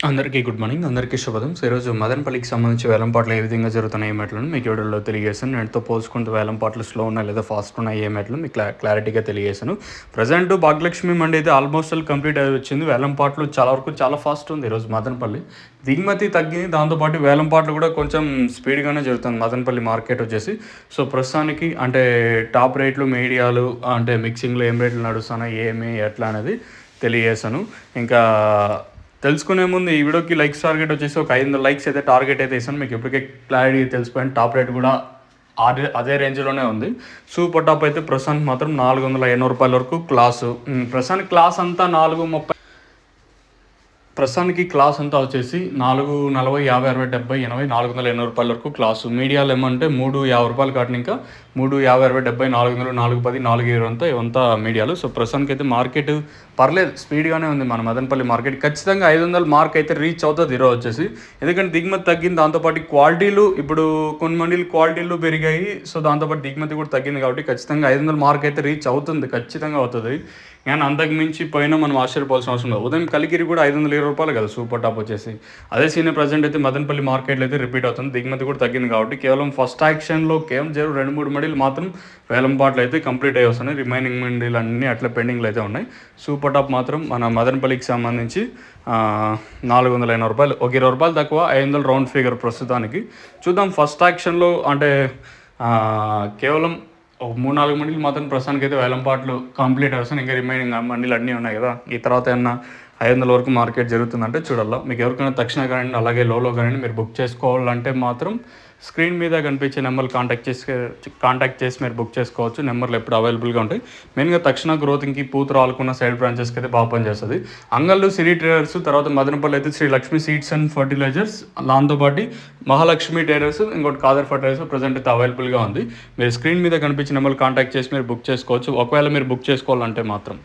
అందరికీ good morning. అందరికీ శుభోదయం. సో ఈరోజు మదనపల్లికి సంబంధించి వేలంపాట్లు ఏ విధంగా జరుగుతున్నాయి ఏ మెట్లను మీకు వీడియోలో తెలియజేశాను. నేటితో పోల్చుకుంటూ వేలంపాట్లు స్లో ఉన్నాయి లేదా ఫాస్ట్ ఉన్నాయి ఏ మెట్లు మీకు క్లారిటీగా తెలియజేశాను. ప్రజెంట్ భాగ్యలక్ష్మి మండి అయితే ఆల్మోస్ట్ కంప్లీట్ అయి వచ్చింది. వేలంపాట్లు చాలా వరకు చాలా ఫాస్ట్ ఉంది ఈరోజు మదనపల్లి. దిగుమతి తగ్గింది, దాంతోపాటు వేలంపాట్లు కూడా కొంచెం స్పీడ్గానే జరుగుతుంది మదనపల్లి మార్కెట్ వచ్చేసి. సో ప్రస్తుతానికి అంటే టాప్ రేట్లు మీడియాలు అంటే మిక్సింగ్లో ఏం రేట్లు నడుస్తున్నాయి ఏమి ఎట్లా అనేది తెలియజేశాను. ఇంకా తెలుసుకునే ముందు ఈ వీడియోకి లైక్స్ టార్గెట్ వచ్చేసి ఒక 500 లైక్స్ అయితే టార్గెట్ అయితే వేసాను. మీకు ఇప్పటికే క్లారిటీ తెలిసిపోయింది. టాప్ రేట్ కూడా అదే రేంజ్లోనే ఉంది. సూపర్ టాప్ అయితే ప్రస్తుతానికి మాత్రం ₹480 వరకు క్లాసు. ప్రస్తుతానికి క్లాస్ అంతా 430. ప్రస్తుతానికి క్లాస్ అంతా వచ్చేసి 440, 50, 60, 70, 80, ₹480 వరకు క్లాసు. మీడియాలు ఏమంటే ₹350 కాటిన ఇంకా 350, 60, 70, 400, 410, 420 అంతా ఇవంతా మీడియాలు. సో ప్రస్తుతానికి అయితే మార్కెట్ పర్లేదు స్పీడ్గానే ఉంది. మన మదనపల్లి మార్కెట్ ఖచ్చితంగా 500 మార్క్ అయితే రీచ్ అవుతుంది ఈరోజు వచ్చేసి. ఎందుకంటే దిగుమతి తగ్గింది, దాంతోపాటు క్వాలిటీలు ఇప్పుడు కొన్ని మండీలు క్వాలిటీలు పెరిగాయి. సో దాంతోపాటు దిగుమతి కూడా తగ్గింది కాబట్టి ఖచ్చితంగా 500 మార్క్ అయితే రీచ్ అవుతుంది, ఖచ్చితంగా అవుతుంది. కానీ అంతకు మించి పోయినా మనం ఆశ్చర్యపోవాల్సిన అవసరం లేదు. ఉదయం కలికిరి కూడా ₹520 కదా సూపర్ టాప్ వచ్చేసి. అదే సీనియర్ ప్రజెంట్ అయితే మదనపల్లి మార్కెట్లో అయితే రిపీట్ అవుతుంది. దిగుమతి కూడా తగ్గింది కాబట్టి కేవలం ఫస్ట్ యాక్షన్లో కేవలం 2-3 మండీలు మాత్రం వేలంపాట్లు అయితే కంప్లీట్ అయ్యి వస్తున్నాయి. రిమైనింగ్ మండీలు అన్నీ అట్లా పెండింగ్లు అయితే ఉన్నాయి. సూపర్ టాప్ మాత్రం మన మదనపల్లికి సంబంధించి ₹480, ఒక ₹20 తక్కువ, 500 రౌండ్ ఫిగర్ ప్రస్తుతానికి. చూద్దాం ఫస్ట్ యాక్షన్లో అంటే కేవలం ఒక 3-4 మండీలు మాత్రం ప్రస్తుతానికి అయితే వేలంపాట్లు కంప్లీట్ అవుతాయి. ఇంకా రిమైనింగ్ మండీలు అన్నీ ఉన్నాయి కదా. ఈ తర్వాత ఏమన్నా 500 వరకు మార్కెట్ జరుగుతుందంటే చూడాలి. మీకు ఎవరికైనా తక్షణ కానీ అలాగే లోలో కానీ మీరు బుక్ చేసుకోవాలంటే మాత్రం స్క్రీన్ మీద కనిపించే నెంబర్లు కాంటాక్ట్ చేసి మీరు బుక్ చేసుకోవచ్చు. నెంబర్లు ఎప్పుడు అవైలబుల్గా ఉంటాయి. మెయిన్గా తక్షణ గ్రోతింగ్కి పూత రాలుకున్న సైడ్ బ్రాంచెస్కి అయితే బాగా పనిచేస్తుంది. అంగళ్ళు సిరి ట్రేడర్స్, తర్వాత మదనపల్లి అయితే Shri Lakshmi seeds and fertilisers, దాంతోపాటు మహాలక్ష్మి టైలర్స్, ఇంకోటి కాదర్ ఫర్టిలైజర్స్ ప్రజెంట్ అయితే అవైలబుల్గా ఉంది. మీరు స్క్రీన్ మీద కనిపించే నెంబర్లు కాంటాక్ట్ చేసి మీరు బుక్ చేసుకోవచ్చు ఒకవేళ మీరు బుక్ చేసుకోవాలంటే మాత్రం.